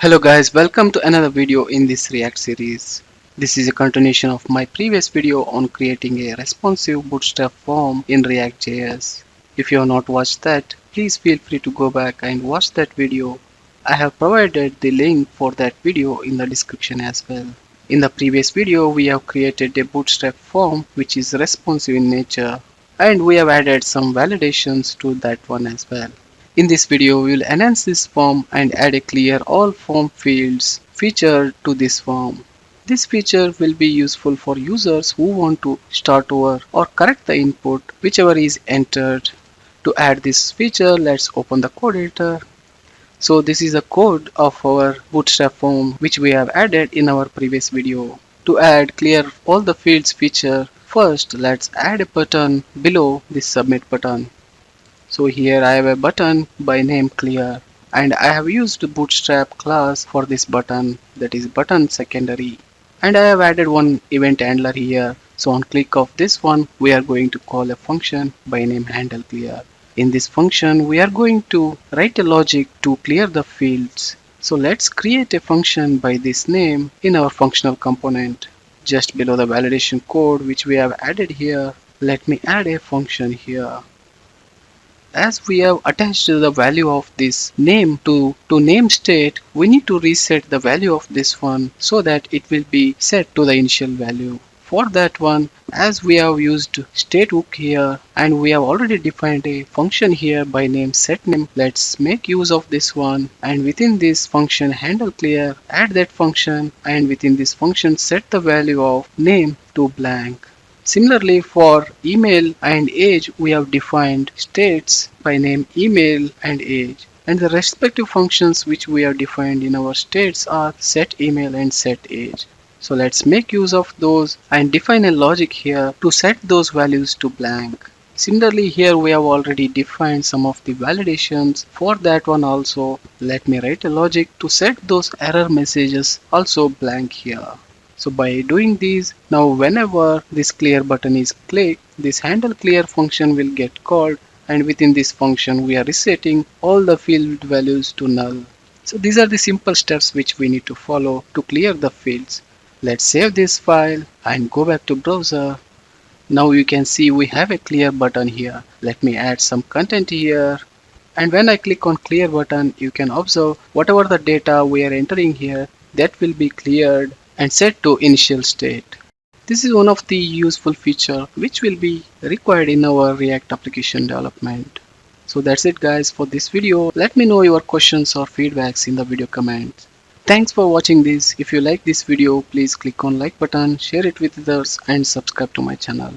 Hello guys, welcome to another video in this React series. This is a continuation of my previous video on creating a responsive bootstrap form in ReactJS. If you have not watched that, please feel free to go back and watch that video. I have provided the link for that video in the description as well. In the previous video, we have created a bootstrap form which is responsive in nature, and we have added some validations to that one as well. In this video, we will enhance this form and add a clear all form fields feature to this form. This feature will be useful for users who want to start over or correct the input whichever is entered. To add this feature, let's open the code editor. So this is the code of our bootstrap form which we have added in our previous video. To add clear all the fields feature, first let's add a button below this submit button. So here I have a button by name clear, and I have used the bootstrap class for this button, that is button secondary, and I have added one event handler here. So on click of this one, we are going to call a function by name handle clear. In this function we are going to write a logic to clear the fields. So let's create a function by this name in our functional component. Just below the validation code which we have added here, let me add a function here. As we have attached the value of this name to name state, we need to reset the value of this one so that it will be set to the initial value. For that one, as we have used state hook here and we have already defined a function here by name setName, let's make use of this one, and within this function handle clear, add that function, and within this function set the value of name to blank. Similarly, for email and age, we have defined states by name email and age, and the respective functions which we have defined in our states are set email and set age. So let's make use of those and define a logic here to set those values to blank. Similarly, here we have already defined some of the validations. For that one also, let me write a logic to set those error messages also blank here. So by doing these, now whenever this clear button is clicked, this handle clear function will get called, and within this function we are resetting all the field values to null. So these are the simple steps which we need to follow to clear the fields. Let's save this file and go back to browser. Now you can see we have a clear button here. Let me add some content here. And when I click on clear button, you can observe whatever the data we are entering here, that will be cleared and set to initial state. This is one of the useful feature which will be required in our React application development. So that's it guys for this video. Let me know your questions or feedbacks in the video comments. Thanks for watching this. If you like this video, please click on like button, share it with others and subscribe to my channel.